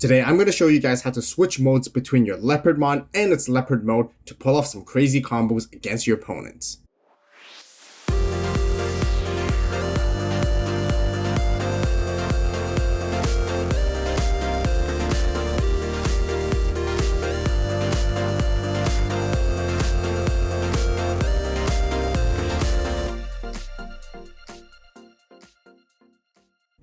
Today, I'm going to show you guys how to switch modes between your Leopardmon and its Leopard mode to pull off some crazy combos against your opponents.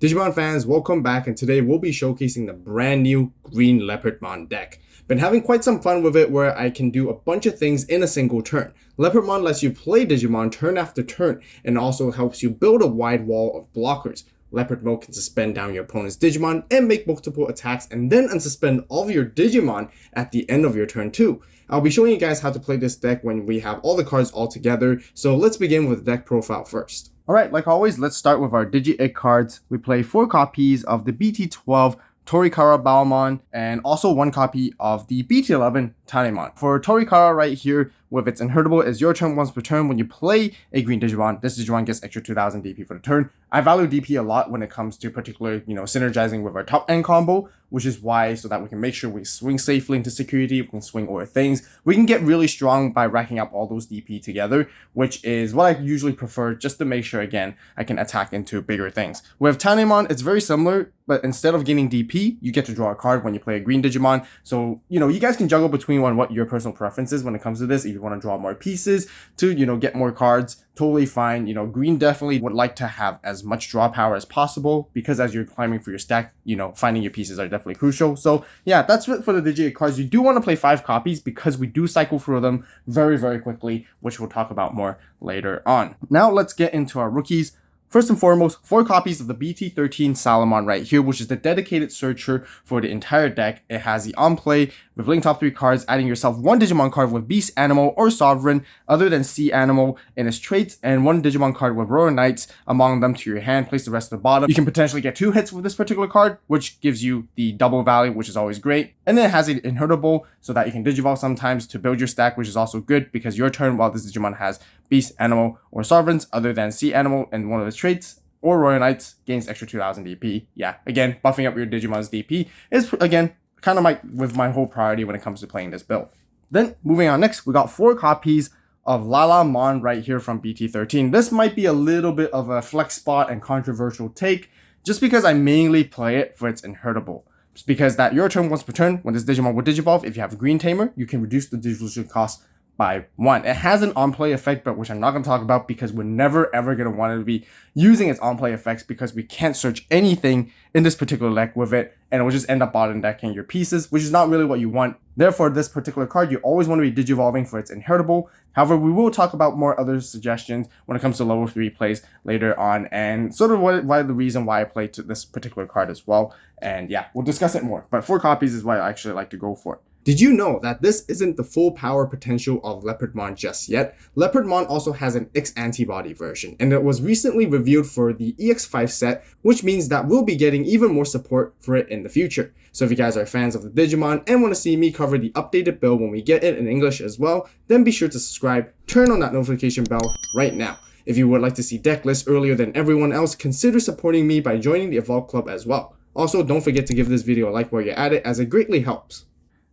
Digimon fans, welcome back, and today we'll be showcasing the brand new green Leopardmon deck. Been having quite some fun with it where I can do a bunch of things in a single turn. Leopardmon lets you play Digimon turn after turn and also helps you build a wide wall of blockers. Leopard mode can suspend down your opponent's Digimon and make multiple attacks and then unsuspend all of your Digimon at the end of your turn too. I'll be showing you guys how to play this deck when we have all the cards all together, so let's begin with the deck profile first. Alright, like always, let's start with our Digi-Egg cards. We play 4 copies of the BT12 Torikara Balmon and also 1 copy of the BT11 Tamers. For Torikara right here, with its inheritable is your turn once per turn. When you play a green Digimon, this Digimon gets extra 2000 DP for the turn. I value DP a lot when it comes to particular, synergizing with our top end combo, which is why, so that we can make sure we swing safely into security, we can swing over things. We can get really strong by racking up all those DP together, which is what I usually prefer just to make sure, again, I can attack into bigger things. With Tamers, it's very similar, but instead of gaining DP, you get to draw a card when you play a green Digimon. So, you guys can juggle between what your personal preference is when it comes to this. If you want to draw more pieces to, get more cards, totally fine. Green definitely would like to have as much draw power as possible because as you're climbing for your stack, finding your pieces are definitely crucial. So yeah, that's it for the Digi-Egg cards. You do want to play 5 copies because we do cycle through them very, very quickly, which we'll talk about more later on. Now let's get into our rookies. First and foremost, 4 copies of the BT13 Salamon right here, which is the dedicated searcher for the entire deck. It has the on play with link top 3 cards, adding yourself 1 Digimon card with Beast Animal or Sovereign other than Sea Animal in its traits, and 1 Digimon card with Royal Knights among them to your hand. Place the rest at the bottom. You can potentially get 2 hits with this particular card, which gives you the double value, which is always great. And then it has an inheritable so that you can Digivolve sometimes to build your stack, which is also good because your turn while this Digimon has Beast Animal or Sovereigns other than Sea Animal and one of its traits, or Royal Knights, gains extra 2000 DP. Yeah, again, buffing up your Digimon's DP is, again, kind of my whole priority when it comes to playing this build. Then, moving on next, we got 4 copies of Leopardmon right here from BT13. This might be a little bit of a flex spot and controversial take, just because I mainly play it for its inheritable. It's because that your turn once per turn, when this Digimon will Digivolve, if you have a green Tamer, you can reduce the Digivolution cost by 1. It has an on-play effect, but which I'm not going to talk about because we're never ever going to want to be using its on-play effects because we can't search anything in this particular deck with it, and it will just end up bottom decking your pieces, which is not really what you want. Therefore, this particular card, you always want to be Digivolving for its inheritable. However, we will talk about more other suggestions when it comes to level 3 plays later on, and sort of why the reason why I play to this particular card as well. And yeah, we'll discuss it more, but 4 copies is what I actually like to go for. Did you know that this isn't the full power potential of Leopardmon just yet? Leopardmon also has an X antibody version, and it was recently revealed for the EX5 set, which means that we'll be getting even more support for it in the future. So if you guys are fans of the Digimon and want to see me cover the updated build when we get it in English as well, then be sure to subscribe, turn on that notification bell right now. If you would like to see deck lists earlier than everyone else, consider supporting me by joining the Avault Club as well. Also, don't forget to give this video a like while you're at it, as it greatly helps.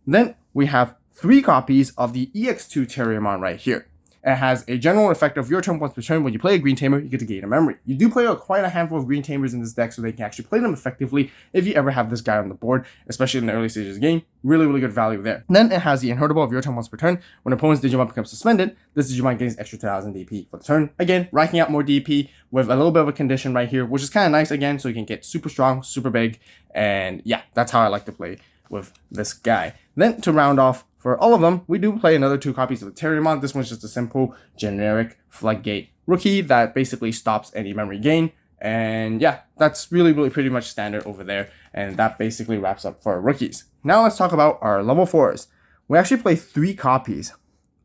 Then we have 3 copies of the EX2 Terriermon right here. It has a general effect of your turn once per turn. When you play a green Tamer, you get to gain a memory. You do play quite a handful of green Tamers in this deck, so they can actually play them effectively if you ever have this guy on the board, especially in the early stages of the game. Really, really good value there. Then it has the inheritable of your turn once per turn. When an opponent's Digimon becomes suspended, this Digimon gains extra 2000 DP for the turn. Again, racking out more DP with a little bit of a condition right here, which is kind of nice again, so you can get super strong, super big, and yeah, that's how I like to play with this guy. Then to round off for all of them, we do play another 2 copies of the Terriermon. This one's just a simple generic Floodgate rookie that basically stops any memory gain. And yeah, that's really, really pretty much standard over there. And that basically wraps up for our rookies. Now let's talk about our level 4s. We actually play 3 copies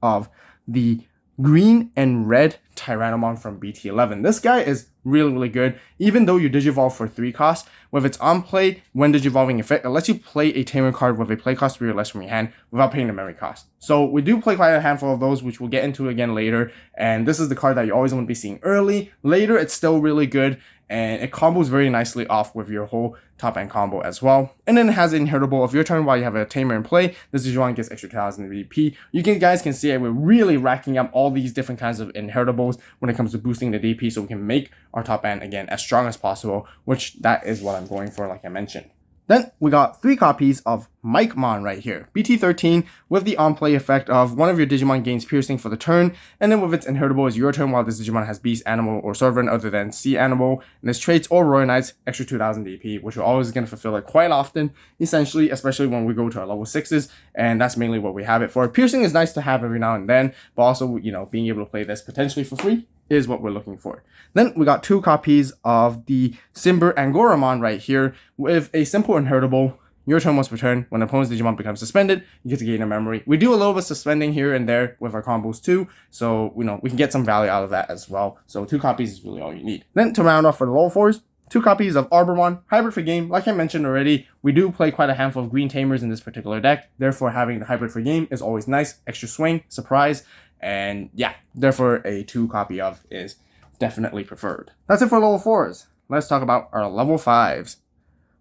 of the green and red Tyrannomon from BT11. This guy is really, really good. Even though you Digivolve for 3 costs, with its on play when Digivolving effect, it lets you play a Tamer card with a play cost 3 or less from your hand without paying the memory cost. So we do play quite a handful of those, which we'll get into again later. And this is the card that you always want to be seeing early. Later, it's still really good. and it combos very nicely off with your whole top end combo as well. And then it has an inheritable of your turn while you have a Tamer in play. This Digimon gets extra 2000 DP. You guys can see it, we're really racking up all these different kinds of inheritables when it comes to boosting the DP, so we can make our top end again as strong as possible, which that is what I'm going for, like I mentioned. Then we got 3 copies of Mikemon right here. BT13 with the on-play effect of one of your Digimon gains piercing for the turn, and then with its inheritable is your turn while this Digimon has beast, animal, or sovereign other than sea animal, and its traits or Royal Knights, extra 2000 DP, which we're always going to fulfill it quite often, essentially, especially when we go to our level 6s, and that's mainly what we have it for. Piercing is nice to have every now and then, but also, being able to play this potentially for free is what we're looking for. Then we got 2 copies of the Simber Angoramon right here with a simple inheritable. Your turn once per turn. When the opponent's Digimon becomes suspended, you get to gain a memory. We do a little bit of suspending here and there with our combos too, so we can get some value out of that as well. So 2 copies is really all you need. Then to round off for the level 4s, 2 copies of Arbomon, hybrid for game. Like I mentioned already, we do play quite a handful of green Tamers in this particular deck, therefore having the hybrid for game is always nice. Extra swing, surprise, and yeah, therefore a 2 copy of is definitely preferred. That's it for level 4s. Let's talk about our level 5s.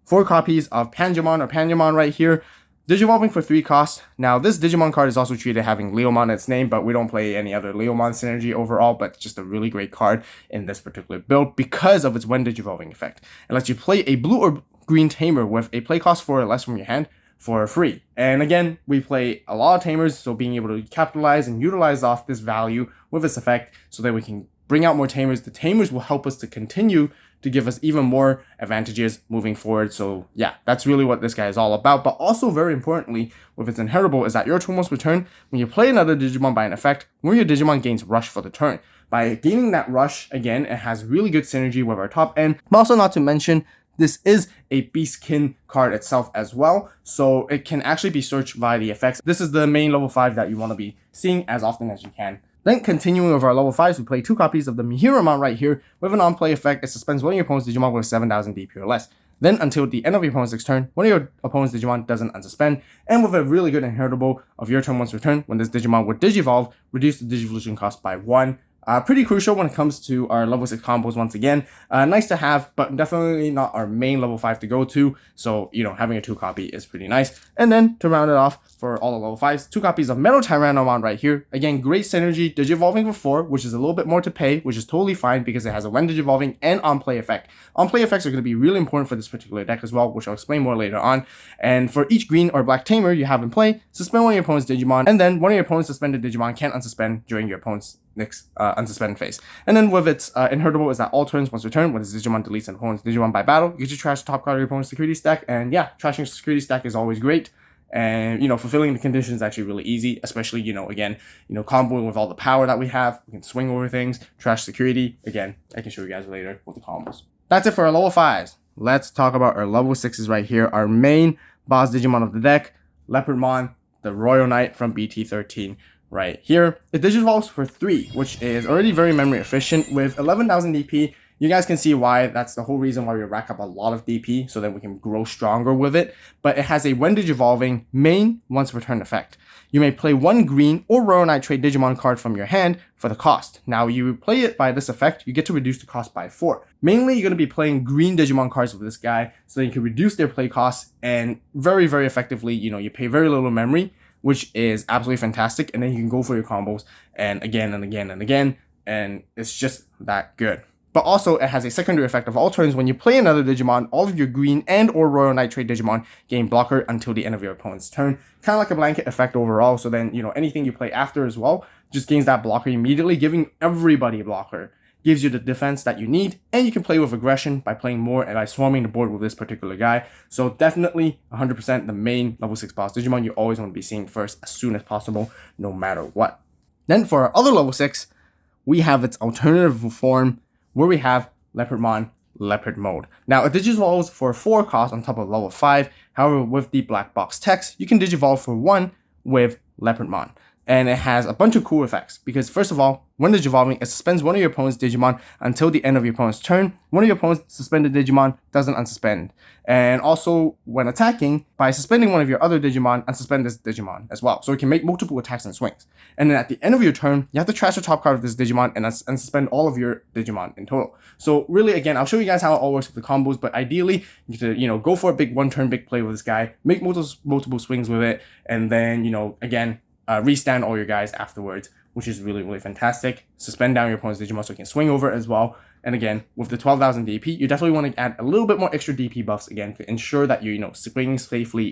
4 copies of Panjamon right here. Digivolving for 3 cost. Now this Digimon card is also treated having Leomon in its name, but we don't play any other Leomon synergy overall, but just a really great card in this particular build because of its when Digivolving effect. It lets you play a blue or green Tamer with a play cost 4 or less from your hand for free. And again, we play a lot of Tamers, so being able to capitalize and utilize off this value with this effect so that we can bring out more Tamers. The Tamers will help us to continue to give us even more advantages moving forward. So yeah, that's really what this guy is all about. But also very importantly, with its inheritable is that your turn once per turn, when you play another Digimon by an effect, one of your Digimon gains rush for the turn. By gaining that rush, again, it has really good synergy with our top end. But also not to mention, this is a Beastkin card itself as well, so it can actually be searched via the effects. This is the main level 5 that you want to be seeing as often as you can. Then continuing with our level 5s, we play 2 copies of the Mihiramon right here with an on-play effect. It suspends one of your opponent's Digimon with 7000 DP or less. Then until the end of your opponent's next turn, one of your opponent's Digimon doesn't unsuspend, and with a really good inheritable of your turn once per turn, when this Digimon would Digivolve, reduce the Digivolution cost by 1. Pretty crucial when it comes to our level 6 combos once again. Nice to have, but definitely not our main level 5 to go to. So, having a 2 copy is pretty nice. And then to round it off for all the level 5s, 2 copies of Metal Tyrannomon right here. Again, great synergy, Digivolving for 4, which is a little bit more to pay, which is totally fine because it has a when Digivolving and on-play effect. On-play effects are going to be really important for this particular deck as well, which I'll explain more later on. And for each green or black Tamer you have in play, suspend one of your opponent's Digimon, and then one of your opponent's suspended Digimon can't unsuspend during your opponent's next unsuspend phase. And then with its inheritable is that all turns once per turn, when this Digimon deletes an opponent's Digimon by battle, you get to trash the top card of your opponent's security stack. And yeah, trashing security stack is always great. And fulfilling the condition is actually really easy, especially again, comboing with all the power that we have. We can swing over things, trash security. Again, I can show you guys later with the combos. That's it for our level 5s. Let's talk about our level 6s right here. Our main boss Digimon of the deck, Leopardmon, the Royal Knight from BT13. Right here, it Digivolves for 3, which is already very memory efficient with 11,000 DP. You guys can see why that's the whole reason why we rack up a lot of DP so that we can grow stronger with it. But it has a when Digivolving main once per turn effect. You may play 1 green or Royal Knight trade Digimon card from your hand for the cost. Now you play it by this effect, you get to reduce the cost by 4. Mainly you're going to be playing green Digimon cards with this guy so that you can reduce their play costs, and very, very effectively, you pay very little memory, which is absolutely fantastic, and then you can go for your combos and again and again and again, and it's just that good. But also, it has a secondary effect of all turns. When you play another Digimon, all of your green and or Royal Knight trade Digimon gain blocker until the end of your opponent's turn. Kind of like a blanket effect overall, so then, anything you play after as well just gains that blocker immediately, giving everybody a blocker. Gives you the defense that you need, and you can play with aggression by playing more and by swarming the board with this particular guy. So definitely 100% the main level 6 boss Digimon you always want to be seeing first as soon as possible, no matter what. Then for our other level 6, we have its alternative form where we have Leopardmon Leopard Mode. Now it Digivolves for 4 cost on top of level 5, however with the black box text, you can Digivolve for 1 with Leopardmon. and it has a bunch of cool effects because first of all, when Digivolving, it suspends one of your opponent's Digimon until the end of your opponent's turn. One of your opponent's suspended Digimon doesn't unsuspend. And also, when attacking, by suspending one of your other Digimon, unsuspend this Digimon as well. So it can make multiple attacks and swings. And then at the end of your turn, you have to trash the top card of this Digimon and unsuspend all of your Digimon in total. So really, again, I'll show you guys how it all works with the combos, but ideally, you have to, go for a big one-turn big play with this guy, make multiple swings with it, and then, again, restand all your guys afterwards, which is really, really fantastic. Suspend down your opponent's Digimon so you can swing over it as well. And again, with the 12,000 DP, you definitely want to add a little bit more extra DP buffs again to ensure that you're, swinging safely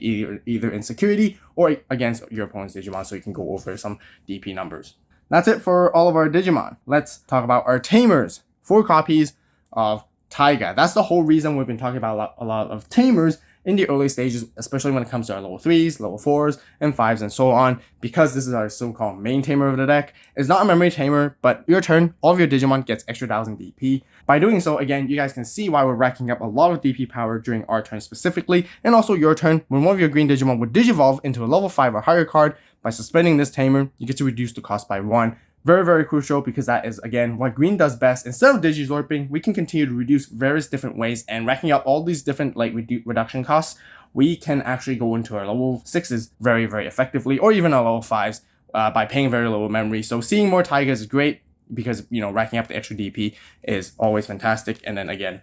either in security or against your opponent's Digimon so you can go over some DP numbers. That's it for all of our Digimon. Let's talk about our Tamers. 4 copies of Taiga. That's the whole reason we've been talking about a lot of Tamers in the early stages, especially when it comes to our level 3s, level 4s, and 5s, and so on, because this is our so-called main tamer of the deck. It's not a memory tamer, but your turn, all of your Digimon gets extra 1000 DP. By doing so, again, you guys can see why we're racking up a lot of DP power during our turn specifically, and also your turn, when one of your green Digimon would Digivolve into a level 5 or higher card. By suspending this tamer, you get to reduce the cost by 1. Very, very crucial because that is, again, what green does best. Instead of Digizorping, we can continue to reduce various different ways, and racking up all these different reduction costs, we can actually go into our level 6s very, very effectively, or even our level 5s by paying very little memory. So seeing more Taigas is great because, racking up the extra DP is always fantastic. And then again,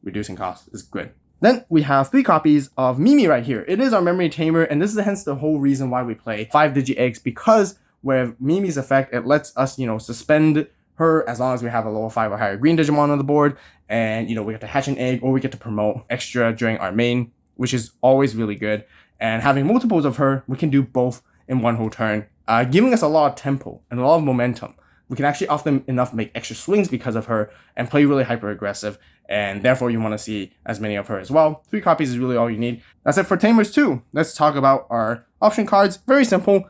reducing costs is good. Then we have 3 copies of Mimi right here. It is our memory tamer, and this is hence the whole reason why we play 5 Digi-Eggs, because with Mimi's effect, it lets us, suspend her as long as we have a level 5 or higher green Digimon on the board. And, we get to hatch an egg or we get to promote extra during our main, which is always really good. And having multiples of her, we can do both in one whole turn, giving us a lot of tempo and a lot of momentum. We can actually often enough make extra swings because of her and play really hyper aggressive. And therefore, you want to see as many of her as well. 3 copies is really all you need. That's it for Tamers 2. Let's talk about our option cards. Very simple.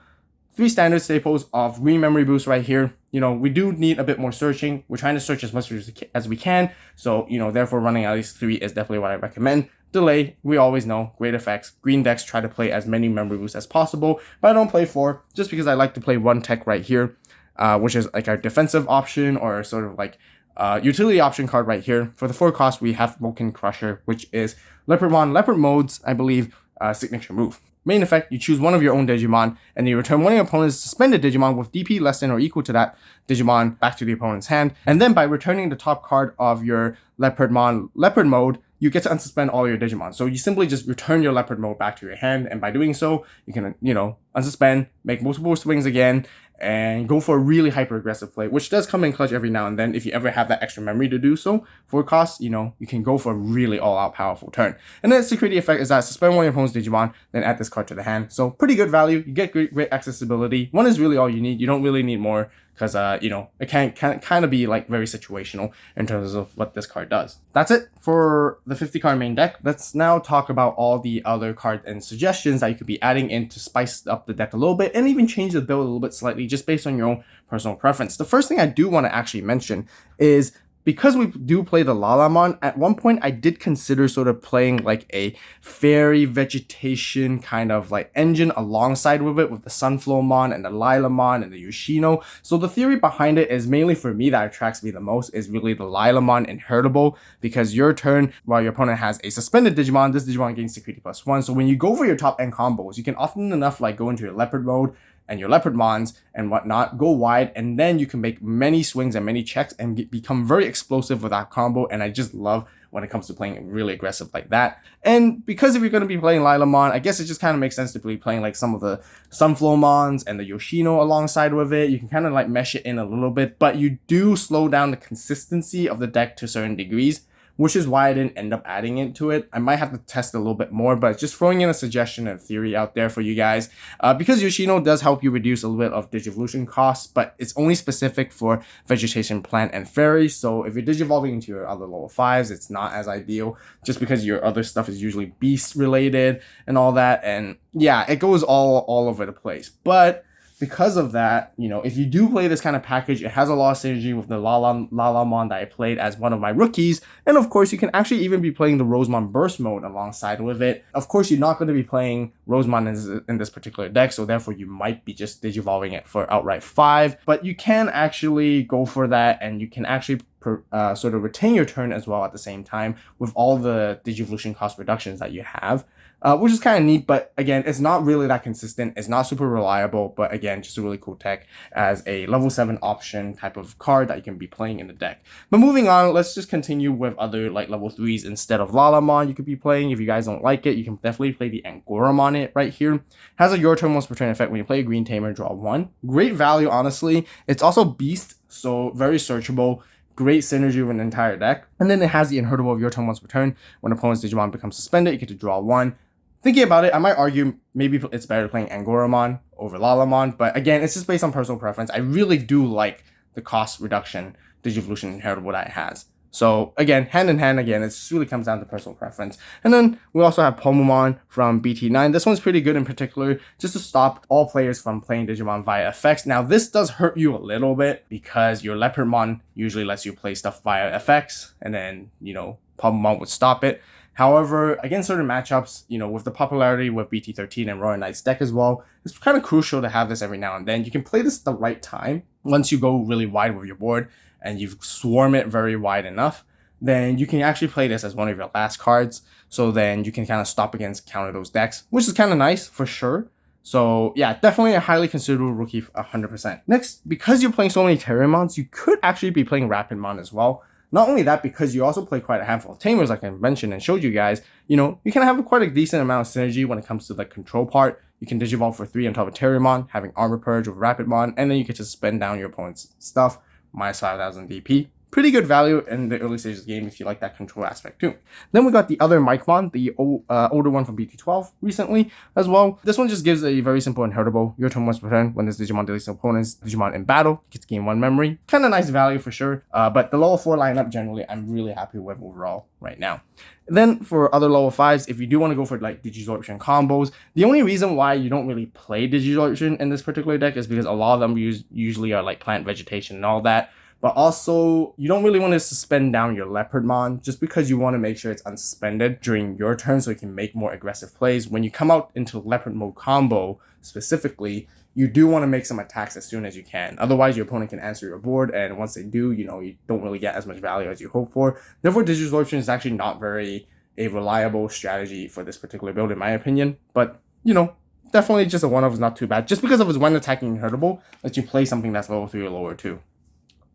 3 standard staples of green memory boost right here. We do need a bit more searching. We're trying to search as much as we can. So, therefore running at least 3 is definitely what I recommend. Delay, we always know, great effects. Green decks try to play as many memory boosts as possible, but I don't play 4 just because I like to play 1 tech right here, which is like our defensive option or sort of like utility option card right here. For the 4 cost, we have Vulcan Crusher, which is Leopardmon Leopard Mode's, I believe, signature move. Main effect, you choose one of your own Digimon, and you return one of your opponent's suspended Digimon with DP less than or equal to that Digimon back to the opponent's hand. And then by returning the top card of your Leopardmon Leopard Mode, you get to unsuspend all your Digimon. So you simply just return your Leopard Mode back to your hand, and by doing so, you can, unsuspend, make multiple swings again, and go for a really hyper aggressive play, which does come in clutch every now and then if you ever have that extra memory to do so. For cost, you can go for a really all-out powerful turn. And then the security effect is that suspend one of your opponent's Digimon, then add this card to the hand. So pretty good value. You get great accessibility. 1 is really all you need. You don't really need more because, it can kind of be like very situational in terms of what this card does. That's it for the 50 card main deck. Let's now talk about all the other cards and suggestions that you could be adding in to spice up the deck a little bit and even change the build a little bit slightly just based on your own personal preference. The first thing I do want to actually mention is, because we do play the Lalamon, at one point I did consider sort of playing like a fairy vegetation kind of like engine alongside with it, with the Sunflowmon and the Lilamon and the Yoshino. So the theory behind it is mainly for me that attracts me the most is really the Lilamon Inheritable, because your turn, while your opponent has a suspended Digimon, this Digimon gains security +1. So when you go for your top end combos, you can often enough like go into your Leopard mode and your Leopardmons and whatnot, go wide, and then you can make many swings and many checks and become very explosive with that combo. And I just love when it comes to playing really aggressive like that. And because if you're going to be playing Lilamon, I guess it just kind of makes sense to be playing like some of the Sunflowmons and the Yoshino alongside with it. You can kind of like mesh it in a little bit, but you do slow down the consistency of the deck to certain degrees, which is why I didn't end up adding it to it. I might have to test a little bit more, but just throwing in a suggestion and theory out there for you guys. Because Yoshino does help you reduce a little bit of Digivolution costs, but it's only specific for Vegetation, Plant, and Fairy. So if you're Digivolving into your other level 5s, it's not as ideal, just because your other stuff is usually Beast related and all that. And yeah, it goes all over the place. But because of that, you know, if you do play this kind of package, it has a lot of synergy with the Lalamon that I played as one of my rookies. And of course, you can actually even be playing the Rosemon Burst mode alongside with it. Of course, you're not going to be playing Rosemon in this particular deck, so therefore you might be just Digivolving it for outright 5. But you can actually go for that, and you can actually sort of retain your turn as well at the same time with all the Digivolution cost reductions that you have. Which is kind of neat, but again, it's not really that consistent. It's not super reliable, but again, just a really cool tech as a level 7 option type of card that you can be playing in the deck. But moving on, let's just continue with other like level 3s instead of Lalamon you could be playing. If you guys don't like it, you can definitely play the Angoramon it right here. Has a your turn once per turn effect. When you play a green tamer, draw 1. Great value, honestly. It's also beast, so very searchable. Great synergy with an entire deck. And then it has the inheritable of your turn once per turn. When opponent's Digimon becomes suspended, you get to draw 1. Thinking about it, I might argue maybe it's better playing Angoramon over Lalamon, but again, it's just based on personal preference. I really do like the cost reduction Digivolution inheritable that it has. So again, hand in hand, again, it just really comes down to personal preference. And then we also have Pomomon from BT9. This one's pretty good in particular, just to stop all players from playing Digimon via effects. Now, this does hurt you a little bit because your Leopardmon usually lets you play stuff via effects, and then, you know, Pomomon would stop it. However, against certain matchups, you know, with the popularity with BT13 and Royal Knight's deck as well, it's kind of crucial to have this every now and then. You can play this at the right time. Once you go really wide with your board and you've swarm it very wide enough, then you can actually play this as one of your last cards. So then you can kind of stop against counter those decks, which is kind of nice for sure. So yeah, definitely a highly considerable rookie 100%. Next, because you're playing so many Terramons, you could actually be playing Rapidmon as well. Not only that, because you also play quite a handful of Tamers, like I mentioned and showed you guys, you know, you can have quite a decent amount of synergy when it comes to the control part. You can Digivolve for 3 on top of Terramon, having Armor Purge with Rapidmon, and then you get to spend down your opponent's stuff, minus 5,000 DP. Pretty good value in the early stages of the game if you like that control aspect too. Then we got the other Micmon, the older one from BT12 recently as well. This one just gives a very simple inheritable. Your turn once per turn. When this Digimon deletes an opponent's Digimon in battle, you get to gain 1 memory. Kind of nice value for sure. But the level 4 lineup generally, I'm really happy with overall right now. Then for other level 5s, if you do want to go for like Digivolution combos, the only reason why you don't really play Digivolution in this particular deck is because a lot of them usually are like plant vegetation and all that. But also, you don't really want to suspend down your Leopardmon just because you want to make sure it's unsuspended during your turn so you can make more aggressive plays. When you come out into Leopard mode combo specifically, you do want to make some attacks as soon as you can. Otherwise, your opponent can answer your board, and once they do, you know, you don't really get as much value as you hope for. Therefore, Digivolution is actually not very a reliable strategy for this particular build, in my opinion. But, you know, definitely just a one-off is not too bad. Just because of its one attacking inheritable, lets you play something that's level 3 or lower too.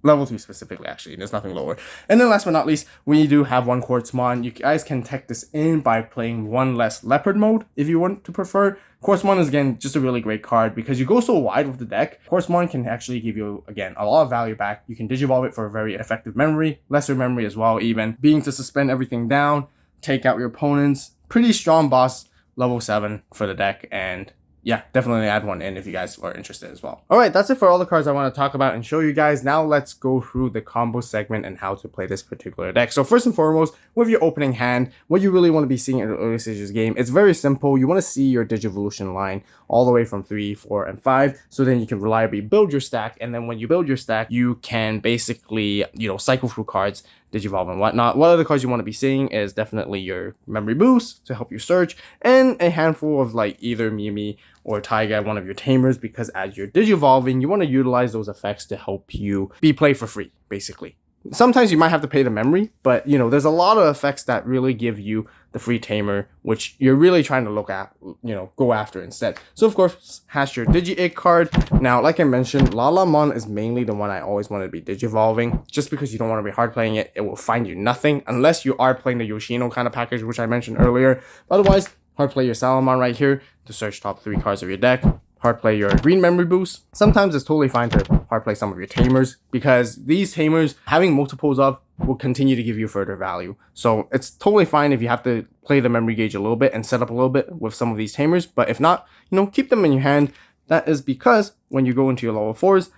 Level 3 specifically, actually. There's nothing lower. And then last but not least, when you do have one Quartzmon, you guys can tech this in by playing one less Leopard mode, if you want to prefer. Quartzmon is, again, just a really great card because you go so wide with the deck. Quartzmon can actually give you, again, a lot of value back. You can Digivolve it for a very effective memory, lesser memory as well, even. Being to suspend everything down, take out your opponents. Pretty strong boss, level 7 for the deck, and yeah, definitely add one in if you guys are interested as well. All right, that's it for all the cards I want to talk about and show you guys. Now let's go through the combo segment and how to play this particular deck. So first and foremost, with your opening hand, what you really want to be seeing in the early stages of the game, it's very simple. You want to see your Digivolution line all the way from 3, 4, and 5, so then you can reliably build your stack. And then when you build your stack, you can basically, you know, cycle through cards, Digivolve and whatnot. What other cards you want to be seeing is definitely your Memory Boost to help you search, and a handful of like either Mimi or Taiga, one of your Tamers, because as you're Digivolving, you want to utilize those effects to help you be played for free, basically. Sometimes you might have to pay the memory, but you know, there's a lot of effects that really give you the free Tamer, which you're really trying to look at, you know, go after instead. So of course, has your Digi-Egg card. Now, like I mentioned, Lalamon is mainly the one I always want to be Digivolving, just because you don't want to be hard playing it. It will find you nothing, unless you are playing the Yoshino kind of package, which I mentioned earlier. Otherwise, hard play your Salamon right here to search top 3 cards of your deck. Hard play your green memory boost. Sometimes it's totally fine to hard play some of your Tamers, because these Tamers, having multiples of, will continue to give you further value. So it's totally fine if you have to play the memory gauge a little bit and set up a little bit with some of these Tamers. But if not, you know, keep them in your hand. That is because when you go into your level 4s,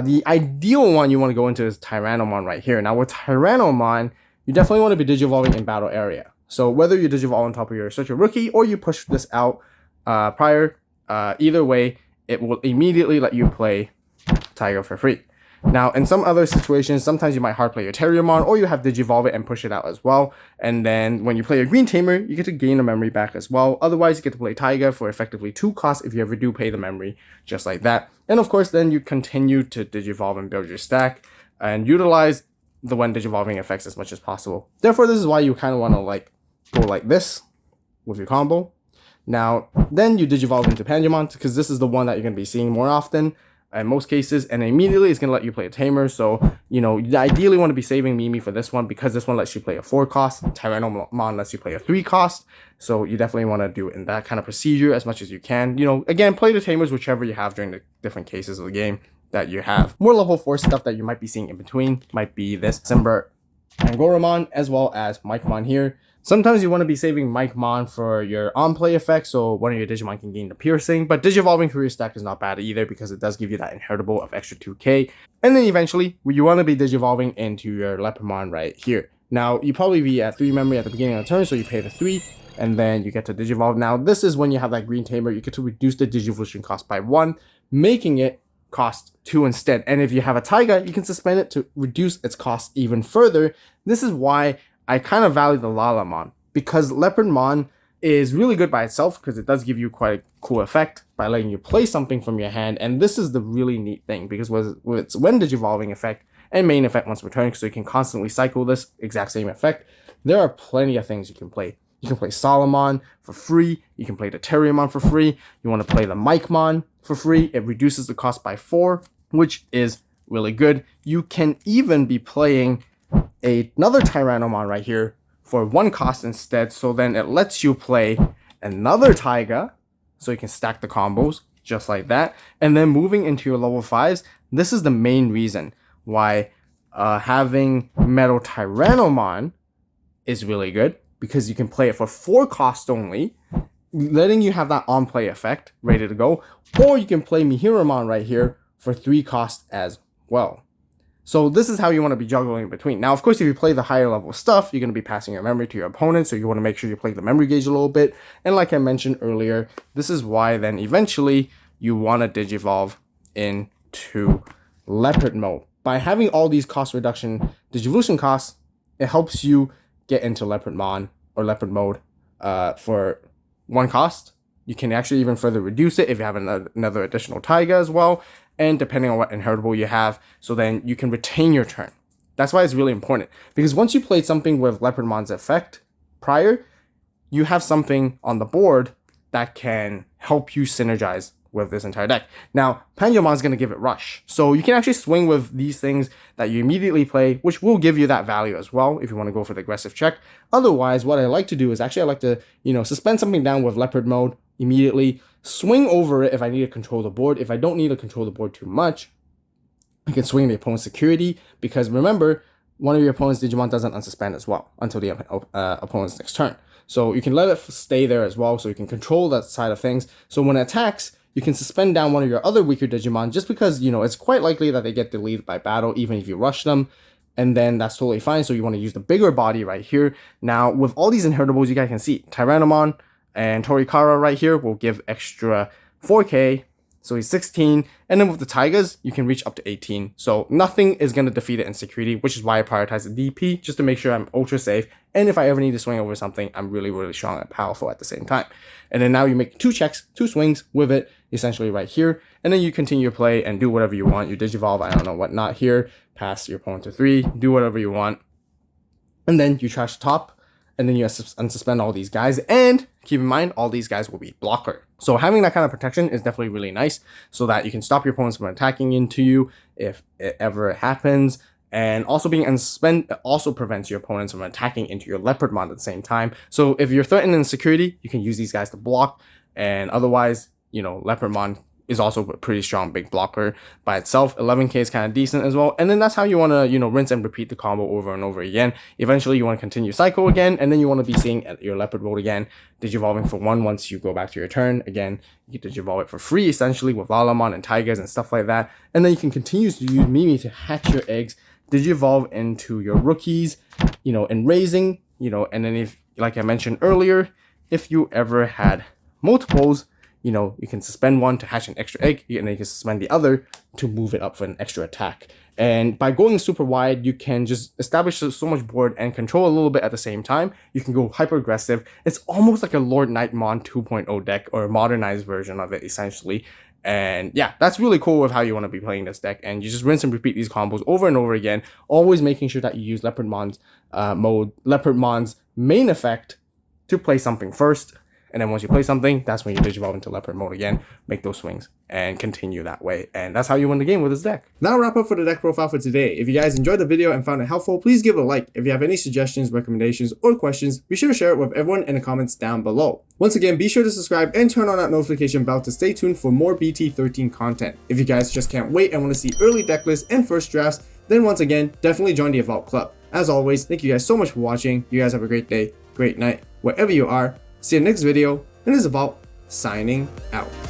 the ideal one you want to go into is Tyrannomon right here. Now with Tyrannomon, you definitely want to be Digivolving in battle area. So whether you Digivolve on top of your Searcher Rookie or you push this out prior, either way, it will immediately let you play Tiger for free. Now, in some other situations, sometimes you might hard play your Terriermon, or you have Digivolve it and push it out as well. And then when you play your green Tamer, you get to gain a memory back as well. Otherwise, you get to play Tiger for effectively 2 costs if you ever do pay the memory, just like that. And of course, then you continue to Digivolve and build your stack and utilize the when Digivolving effects as much as possible. Therefore, this is why you kind of want to like go like this with your combo. Now, then you Digivolve into Panjamon, because this is the one that you're going to be seeing more often in most cases, and immediately it's going to let you play a Tamer. So, you know, you ideally want to be saving Mimi for this one, because this one lets you play a 4 cost. Tyrannomon lets you play a 3 cost. So you definitely want to do it in that kind of procedure as much as you can. You know, again, play the Tamers whichever you have during the different cases of the game that you have. More level 4 stuff that you might be seeing in between might be this Simber Angoramon, as well as Mikemon here. Sometimes you want to be saving Mikemon for your on-play effect, so one of your Digimon can gain the piercing, but Digivolving through your stack is not bad either, because it does give you that inheritable of extra 2k. And then eventually, you want to be Digivolving into your Leopardmon right here. Now, you probably be at 3 memory at the beginning of the turn, so you pay the 3, and then you get to Digivolve. Now, this is when you have that green Tamer, you get to reduce the Digivolution cost by 1, making it cost 2 instead. And if you have a Taiga, you can suspend it to reduce its cost even further. This is why I kind of value the Lalamon, because Leopardmon is really good by itself, because it does give you quite a cool effect by letting you play something from your hand. And this is the really neat thing, because with its when Digivolving effect and main effect once returned, so you can constantly cycle this exact same effect, there are plenty of things you can play. You can play Solomon for free. You can play the Terriermon for free. You want to play the Mikemon for free. It reduces the cost by 4, which is really good. You can even be playing another Tyrannomon right here for 1 cost instead, so then it lets you play another Taiga, so you can stack the combos just like that. And then moving into your level 5s, this is the main reason why having Metal Tyrannomon is really good, because you can play it for 4 costs only, letting you have that on-play effect ready to go, or you can play Mihiramon right here for 3 costs as well. So this is how you want to be juggling in between. Now, of course, if you play the higher level stuff, you're going to be passing your memory to your opponent, so you want to make sure you play the memory gauge a little bit. And like I mentioned earlier, this is why then eventually you want to Digivolve into Leopard Mode. By having all these cost reduction Digivolution costs, it helps you get into Leopardmon or Leopard Mode for 1 cost. You can actually even further reduce it if you have another additional Taiga as well, and depending on what inheritable you have, so then you can retain your turn. That's why it's really important, because once you played something with Leopardmon's effect prior, you have something on the board that can help you synergize with this entire deck. Now, Panjamon's going to give it rush, so you can actually swing with these things that you immediately play, which will give you that value as well if you want to go for the aggressive check. Otherwise, what I like to do is actually I like to, you know, suspend something down with Leopard Mode immediately, swing over it if I need to control the board. If I don't need to control the board too much, I can swing the opponent's security, because remember, one of your opponent's Digimon doesn't unsuspend as well until the opponent's next turn. So you can let it stay there as well, so you can control that side of things. So when it attacks, you can suspend down one of your other weaker Digimon, just because, you know, it's quite likely that they get deleted by battle even if you rush them. And then that's totally fine. So you want to use the bigger body right here. Now, with all these inheritables, you guys can see Tyrannomon and Torikara right here will give extra 4k, so he's 16, and then with the Taigas, you can reach up to 18, so nothing is going to defeat it in security, which is why I prioritize the DP, just to make sure I'm ultra safe, and if I ever need to swing over something, I'm really, really strong and powerful at the same time. And then now you make 2 checks, 2 swings with it, essentially right here, and then you continue your play and do whatever you want. You Digivolve, I don't know what not here, pass your opponent to 3, do whatever you want, and then you trash the top, and then you unsuspend all these guys, and keep in mind, all these guys will be blocker. So having that kind of protection is definitely really nice, so that you can stop your opponents from attacking into you if it ever happens. And also being unsuspend also prevents your opponents from attacking into your Leopardmon at the same time. So if you're threatened in security, you can use these guys to block, and otherwise, you know, Leopardmon is also a pretty strong big blocker by itself. 11k is kind of decent as well. And then that's how you want to, you know, rinse and repeat the combo over and over again. Eventually, you want to continue cycle again, and then you want to be seeing at your Leopard Mode again, Digivolving for 1 once you go back to your turn. Again, you can Digivolve it for free, essentially, with Lalamon and Tigers and stuff like that. And then you can continue to use Mimi to hatch your eggs, Digivolve into your rookies, you know, and raising, you know, and then if, like I mentioned earlier, if you ever had multiples, you know, you can suspend one to hatch an extra egg, and then you can suspend the other to move it up for an extra attack. And by going super wide, you can just establish so much board and control a little bit at the same time. You can go hyper aggressive. It's almost like a Lord Knightmon 2.0 deck, or a modernized version of it essentially. And yeah, that's really cool with how you want to be playing this deck. And you just rinse and repeat these combos over and over again, always making sure that you use Leopardmon's Leopardmon's main effect to play something first. And then once you play something, that's when you Digivolve into Leopard mode again, make those swings, and continue that way. And that's how you win the game with this deck. That'll wrap up for the deck profile for today. If you guys enjoyed the video and found it helpful, please give it a like. If you have any suggestions, recommendations, or questions, be sure to share it with everyone in the comments down below. Once again, be sure to subscribe and turn on that notification bell to stay tuned for more BT13 content. If you guys just can't wait and want to see early deck lists and first drafts, then once again, definitely join the Avault Club. As always, thank you guys so much for watching. You guys have a great day, great night, wherever you are. See you next video, and this is Avault signing out.